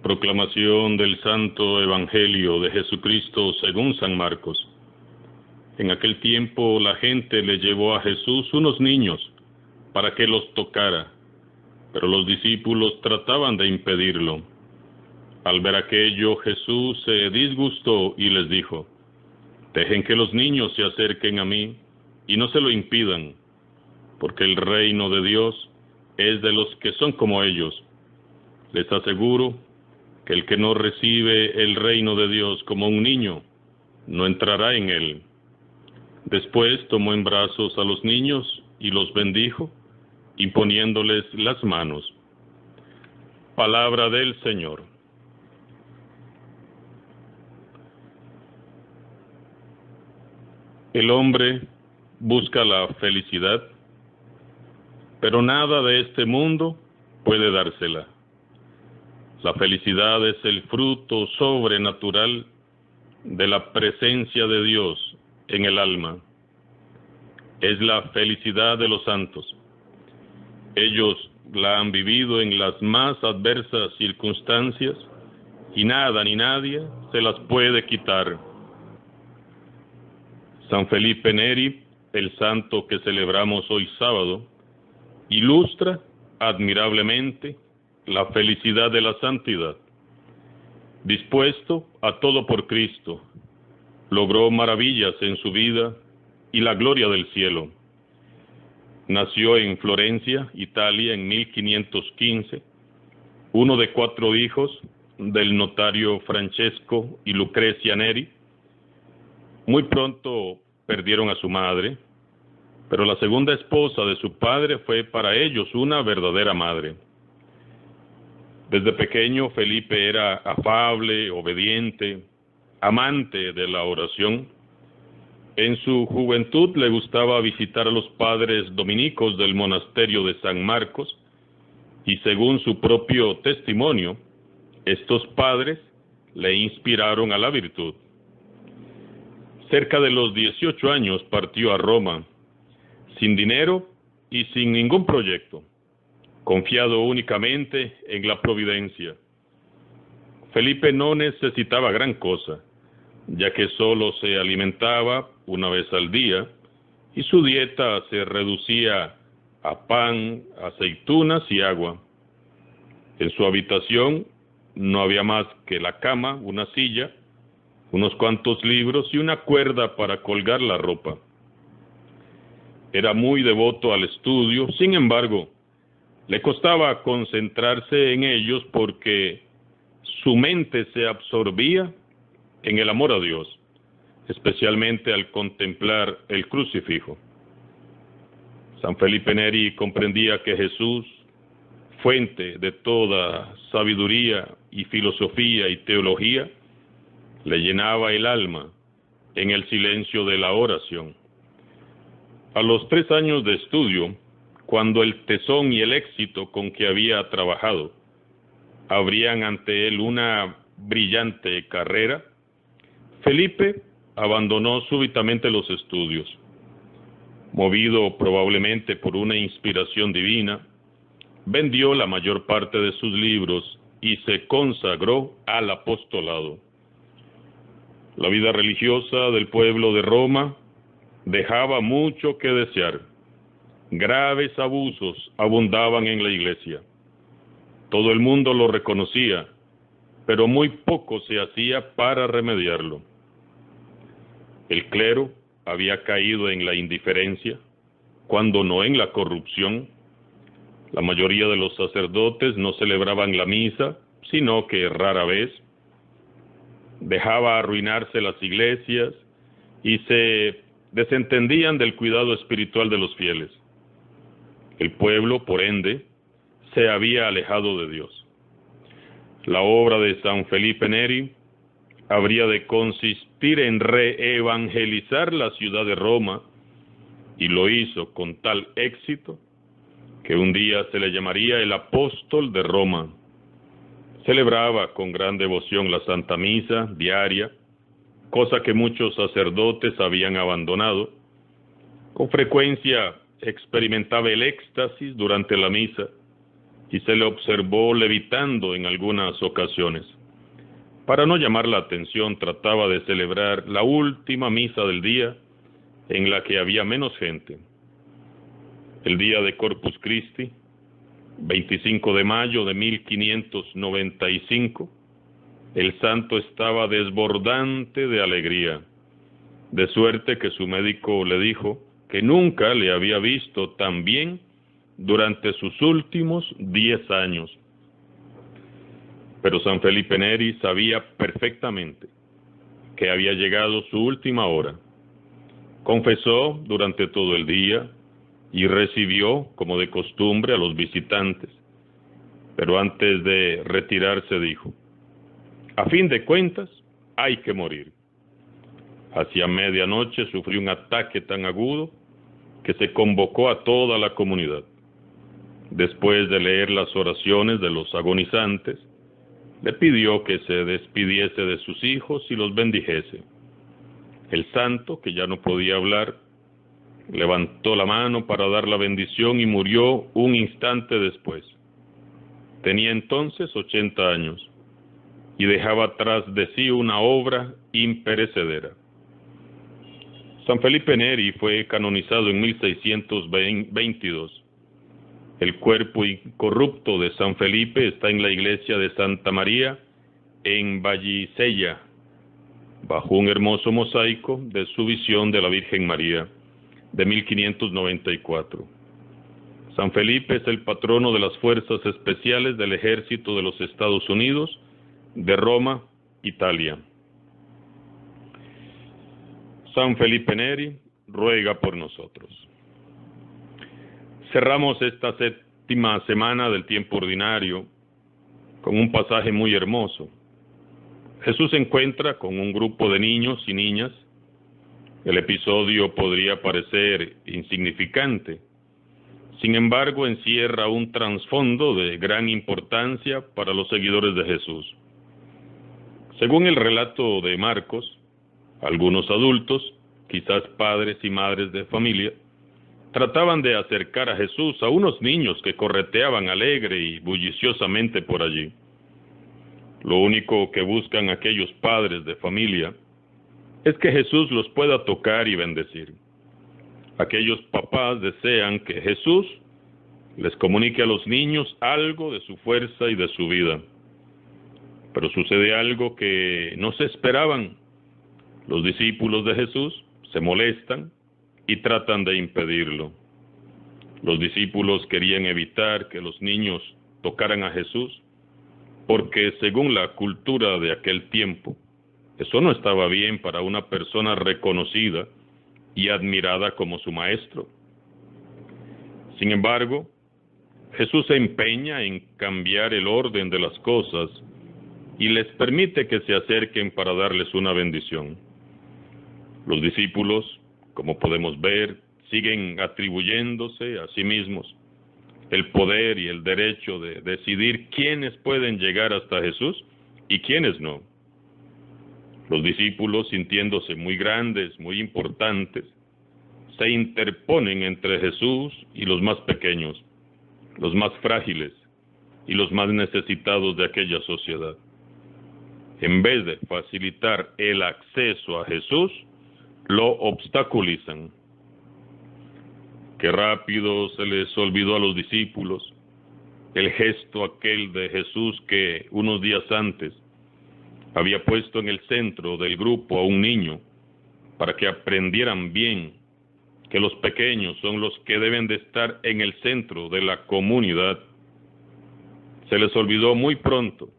Proclamación del Santo Evangelio de Jesucristo según San Marcos. En aquel tiempo la gente le llevó a Jesús unos niños para que los tocara, pero los discípulos trataban de impedirlo. Al ver aquello, Jesús se disgustó y les dijo: «Dejen que los niños se acerquen a mí y no se lo impidan, porque el reino de Dios es de los que son como ellos. Les aseguro que el que no recibe el reino de Dios como un niño, no entrará en él». Después tomó en brazos a los niños y los bendijo, imponiéndoles las manos. Palabra del Señor. El hombre busca la felicidad, pero nada de este mundo puede dársela. La felicidad es el fruto sobrenatural de la presencia de Dios en el alma. Es la felicidad de los santos. Ellos la han vivido en las más adversas circunstancias y nada ni nadie se las puede quitar. San Felipe Neri, el santo que celebramos hoy sábado, ilustra admirablemente la felicidad de la santidad. Dispuesto a todo por Cristo, logró maravillas en su vida y la gloria del cielo. Nació en Florencia, Italia, en 1515, uno de 4 hijos del notario Francesco y Lucrecia Neri. Muy pronto perdieron a su madre, pero la segunda esposa de su padre fue para ellos una verdadera madre. Desde pequeño Felipe era afable, obediente, amante de la oración. En su juventud le gustaba visitar a los padres dominicos del monasterio de San Marcos, y según su propio testimonio, estos padres le inspiraron a la virtud. Cerca de los 18 años partió a Roma, sin dinero y sin ningún proyecto, confiado únicamente en la providencia. Felipe no necesitaba gran cosa, ya que solo se alimentaba una vez al día y su dieta se reducía a pan, aceitunas y agua. En su habitación no había más que la cama, una silla, unos cuantos libros y una cuerda para colgar la ropa. Era muy devoto al estudio, sin embargo, le costaba concentrarse en ellos porque su mente se absorbía en el amor a Dios, especialmente al contemplar el crucifijo. San Felipe Neri comprendía que Jesús, fuente de toda sabiduría y filosofía y teología, le llenaba el alma en el silencio de la oración. A los 3 años de estudio, cuando el tesón y el éxito con que había trabajado abrían ante él una brillante carrera, Felipe abandonó súbitamente los estudios. Movido probablemente por una inspiración divina, vendió la mayor parte de sus libros y se consagró al apostolado. La vida religiosa del pueblo de Roma dejaba mucho que desear. Graves abusos abundaban en la iglesia. Todo el mundo lo reconocía, pero muy poco se hacía para remediarlo. El clero había caído en la indiferencia, cuando no en la corrupción. La mayoría de los sacerdotes no celebraban la misa, sino que rara vez. Dejaba arruinarse las iglesias y se desentendían del cuidado espiritual de los fieles. El pueblo, por ende, se había alejado de Dios. La obra de San Felipe Neri habría de consistir en reevangelizar la ciudad de Roma, y lo hizo con tal éxito que un día se le llamaría el apóstol de Roma. Celebraba con gran devoción la Santa Misa diaria, cosa que muchos sacerdotes habían abandonado. Con frecuencia experimentaba el éxtasis durante la misa y se le observó levitando en algunas ocasiones. Para no llamar la atención, trataba de celebrar la última misa del día en la que había menos gente. El día de Corpus Christi, 25 de mayo de 1595, el santo estaba desbordante de alegría, de suerte que su médico le dijo que nunca le había visto tan bien durante sus últimos 10 años. Pero San Felipe Neri sabía perfectamente que había llegado su última hora. Confesó durante todo el día y recibió, como de costumbre, a los visitantes. Pero antes de retirarse dijo: a fin de cuentas, hay que morir. Hacia medianoche sufrió un ataque tan agudo que se convocó a toda la comunidad. Después de leer las oraciones de los agonizantes, le pidió que se despidiese de sus hijos y los bendijese. El santo, que ya no podía hablar, levantó la mano para dar la bendición y murió un instante después. Tenía entonces 80 años y dejaba tras de sí una obra imperecedera. San Felipe Neri fue canonizado en 1622. El cuerpo incorrupto de San Felipe está en la iglesia de Santa María en Vallicella, bajo un hermoso mosaico de su visión de la Virgen María, de 1594. San Felipe es el patrono de las fuerzas especiales del ejército de los Estados Unidos, de Roma, Italia. San Felipe Neri ruega por nosotros. Cerramos esta séptima semana del tiempo ordinario con un pasaje muy hermoso. Jesús se encuentra con un grupo de niños y niñas. El episodio podría parecer insignificante. Sin embargo, encierra un trasfondo de gran importancia para los seguidores de Jesús. Según el relato de Marcos, algunos adultos, quizás padres y madres de familia, trataban de acercar a Jesús a unos niños que correteaban alegre y bulliciosamente por allí. Lo único que buscan aquellos padres de familia es que Jesús los pueda tocar y bendecir. Aquellos papás desean que Jesús les comunique a los niños algo de su fuerza y de su vida. Pero sucede algo que no se esperaban. Los discípulos de Jesús se molestan y tratan de impedirlo. Los discípulos querían evitar que los niños tocaran a Jesús, porque según la cultura de aquel tiempo, eso no estaba bien para una persona reconocida y admirada como su maestro. Sin embargo, Jesús se empeña en cambiar el orden de las cosas y les permite que se acerquen para darles una bendición. Los discípulos, como podemos ver, siguen atribuyéndose a sí mismos el poder y el derecho de decidir quiénes pueden llegar hasta Jesús y quiénes no. Los discípulos, sintiéndose muy grandes, muy importantes, se interponen entre Jesús y los más pequeños, los más frágiles y los más necesitados de aquella sociedad. En vez de facilitar el acceso a Jesús, lo obstaculizan. Qué rápido se les olvidó a los discípulos el gesto aquel de Jesús que unos días antes había puesto en el centro del grupo a un niño para que aprendieran bien que los pequeños son los que deben de estar en el centro de la comunidad. Se les olvidó muy pronto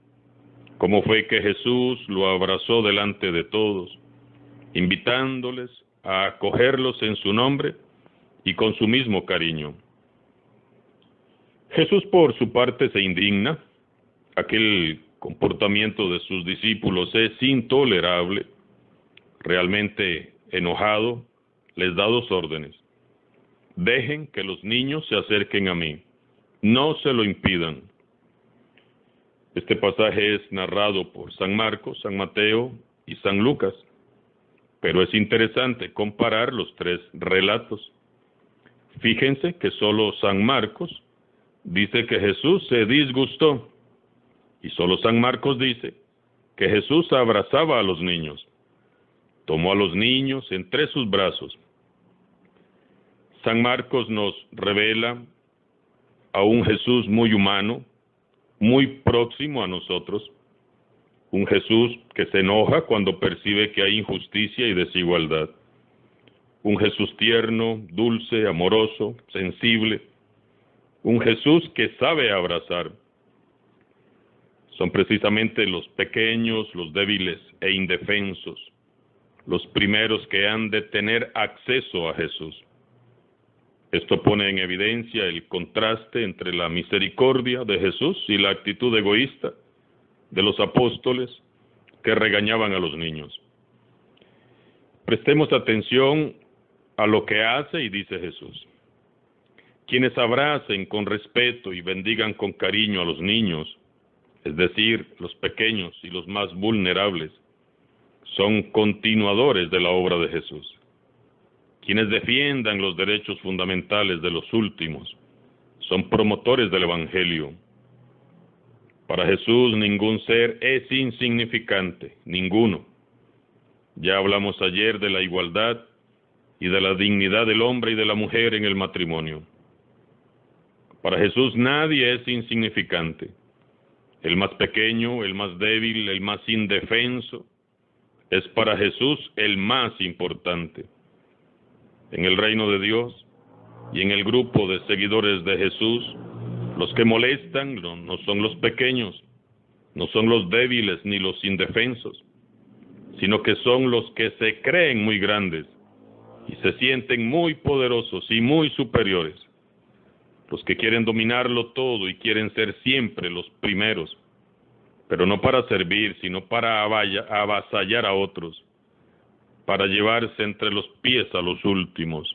cómo fue que Jesús lo abrazó delante de todos, invitándoles a acogerlos en su nombre y con su mismo cariño. Jesús, por su parte, se indigna. Aquel comportamiento de sus discípulos es intolerable. Realmente enojado, les da dos órdenes: dejen que los niños se acerquen a mí, no se lo impidan. Este pasaje es narrado por San Marcos, San Mateo y San Lucas, pero es interesante comparar los tres relatos. Fíjense que solo San Marcos dice que Jesús se disgustó, y solo San Marcos dice que Jesús abrazaba a los niños. Tomó a los niños entre sus brazos. San Marcos nos revela a un Jesús muy humano, muy próximo a nosotros, un Jesús que se enoja cuando percibe que hay injusticia y desigualdad, un Jesús tierno, dulce, amoroso, sensible, un Jesús que sabe abrazar. Son precisamente los pequeños, los débiles e indefensos, los primeros que han de tener acceso a Jesús. Esto pone en evidencia el contraste entre la misericordia de Jesús y la actitud egoísta de los apóstoles que regañaban a los niños. Prestemos atención a lo que hace y dice Jesús. Quienes abracen con respeto y bendigan con cariño a los niños, es decir, los pequeños y los más vulnerables, son continuadores de la obra de Jesús. Quienes defiendan los derechos fundamentales de los últimos, son promotores del Evangelio. Para Jesús ningún ser es insignificante, ninguno. Ya hablamos ayer de la igualdad y de la dignidad del hombre y de la mujer en el matrimonio. Para Jesús nadie es insignificante. El más pequeño, el más débil, el más indefenso, es para Jesús el más importante. En el reino de Dios y en el grupo de seguidores de Jesús, los que molestan no son los pequeños, no son los débiles ni los indefensos, sino que son los que se creen muy grandes y se sienten muy poderosos y muy superiores, los que quieren dominarlo todo y quieren ser siempre los primeros, pero no para servir, sino para avasallar a otros, para llevarse entre los pies a los últimos.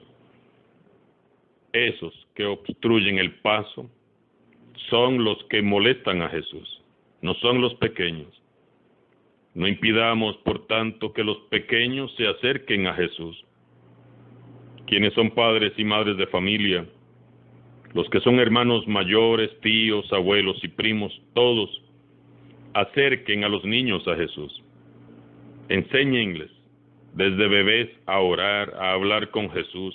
Esos que obstruyen el paso son los que molestan a Jesús, no son los pequeños. No impidamos, por tanto, que los pequeños se acerquen a Jesús. Quienes son padres y madres de familia, los que son hermanos mayores, tíos, abuelos y primos, todos, acerquen a los niños a Jesús. Enséñenles desde bebés a orar, a hablar con Jesús.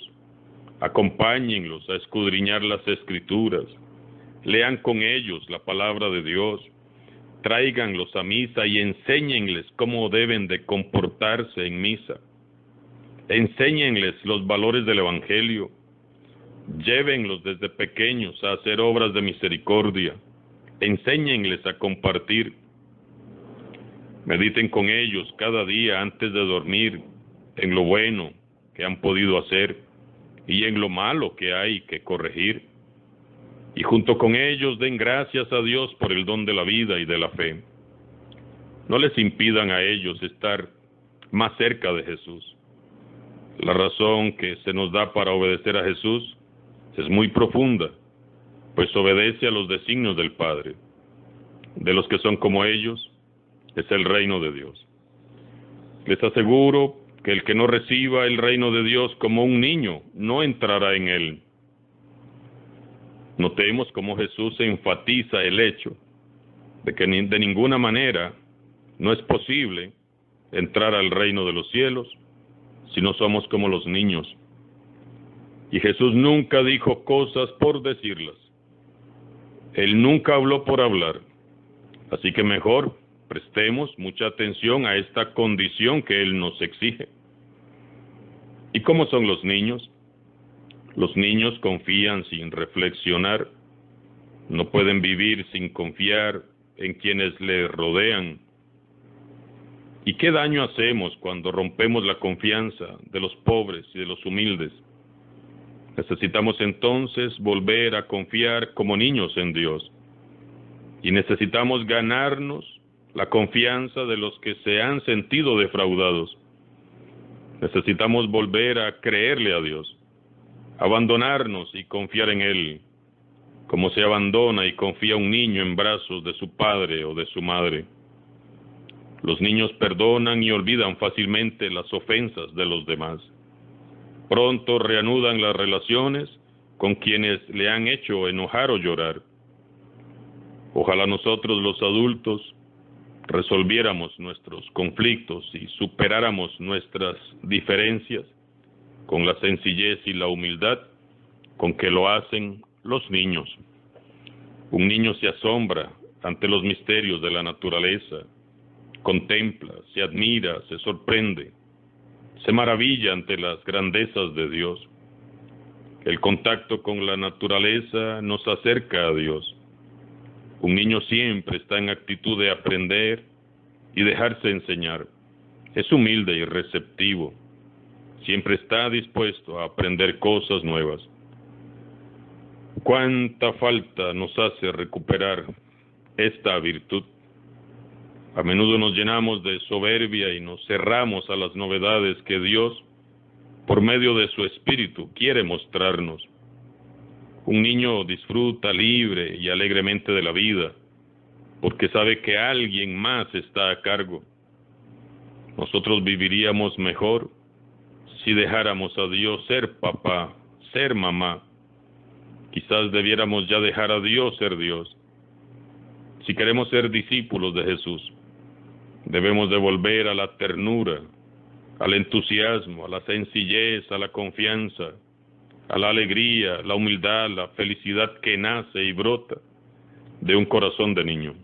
Acompáñenlos a escudriñar las Escrituras. Lean con ellos la palabra de Dios. Tráiganlos a misa y enséñenles cómo deben de comportarse en misa. Enséñenles los valores del Evangelio. Llévenlos desde pequeños a hacer obras de misericordia. Enséñenles a compartir. Mediten con ellos cada día antes de dormir en lo bueno que han podido hacer y en lo malo que hay que corregir. Y junto con ellos den gracias a Dios por el don de la vida y de la fe. No les impidan a ellos estar más cerca de Jesús. La razón que se nos da para obedecer a Jesús es muy profunda, pues obedece a los designios del Padre. De los que son como ellos, es el reino de Dios. Les aseguro que el que no reciba el reino de Dios como un niño, no entrará en él. Notemos cómo Jesús enfatiza el hecho de que de ninguna manera no es posible entrar al reino de los cielos si no somos como los niños. Y Jesús nunca dijo cosas por decirlas. Él nunca habló por hablar. Así que mejor prestemos mucha atención a esta condición que Él nos exige. ¿Y cómo son los niños? Los niños confían sin reflexionar. No pueden vivir sin confiar en quienes les rodean. ¿Y qué daño hacemos cuando rompemos la confianza de los pobres y de los humildes? Necesitamos entonces volver a confiar como niños en Dios. Y necesitamos ganarnos la confianza de los que se han sentido defraudados. Necesitamos volver a creerle a Dios, abandonarnos y confiar en Él, como se abandona y confía un niño en brazos de su padre o de su madre. Los niños perdonan y olvidan fácilmente las ofensas de los demás. Pronto reanudan las relaciones con quienes le han hecho enojar o llorar. Ojalá nosotros los adultos resolviéramos nuestros conflictos y superáramos nuestras diferencias con la sencillez y la humildad con que lo hacen los niños. Un niño se asombra ante los misterios de la naturaleza, contempla, se admira, se sorprende, se maravilla ante las grandezas de Dios. El contacto con la naturaleza nos acerca a Dios. Un niño siempre está en actitud de aprender y dejarse enseñar. Es humilde y receptivo. Siempre está dispuesto a aprender cosas nuevas. ¿Cuánta falta nos hace recuperar esta virtud? A menudo nos llenamos de soberbia y nos cerramos a las novedades que Dios, por medio de su Espíritu, quiere mostrarnos. Un niño disfruta libre y alegremente de la vida, porque sabe que alguien más está a cargo. Nosotros viviríamos mejor si dejáramos a Dios ser papá, ser mamá. Quizás debiéramos ya dejar a Dios ser Dios. Si queremos ser discípulos de Jesús, debemos de volver a la ternura, al entusiasmo, a la sencillez, a la confianza, a la alegría, la humildad, la felicidad que nace y brota de un corazón de niño.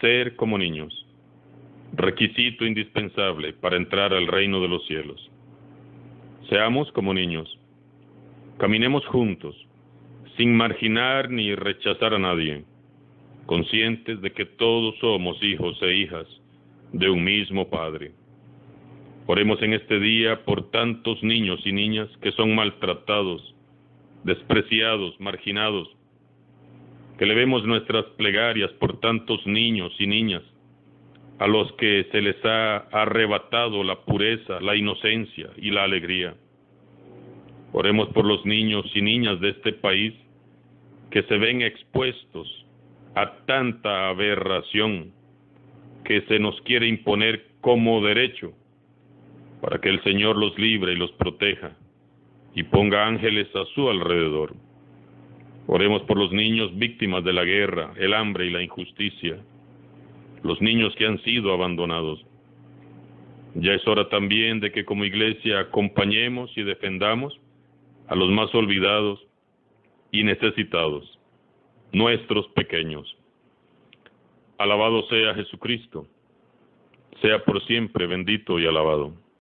Ser como niños, requisito indispensable para entrar al reino de los cielos. Seamos como niños, caminemos juntos, sin marginar ni rechazar a nadie, conscientes de que todos somos hijos e hijas de un mismo Padre. Oremos en este día por tantos niños y niñas que son maltratados, despreciados, marginados. Que elevemos nuestras plegarias por tantos niños y niñas a los que se les ha arrebatado la pureza, la inocencia y la alegría. Oremos por los niños y niñas de este país que se ven expuestos a tanta aberración que se nos quiere imponer como derecho, para que el Señor los libre y los proteja y ponga ángeles a su alrededor. Oremos por los niños víctimas de la guerra, el hambre y la injusticia, los niños que han sido abandonados. Ya es hora también de que como iglesia acompañemos y defendamos a los más olvidados y necesitados, nuestros pequeños. Alabado sea Jesucristo, sea por siempre bendito y alabado.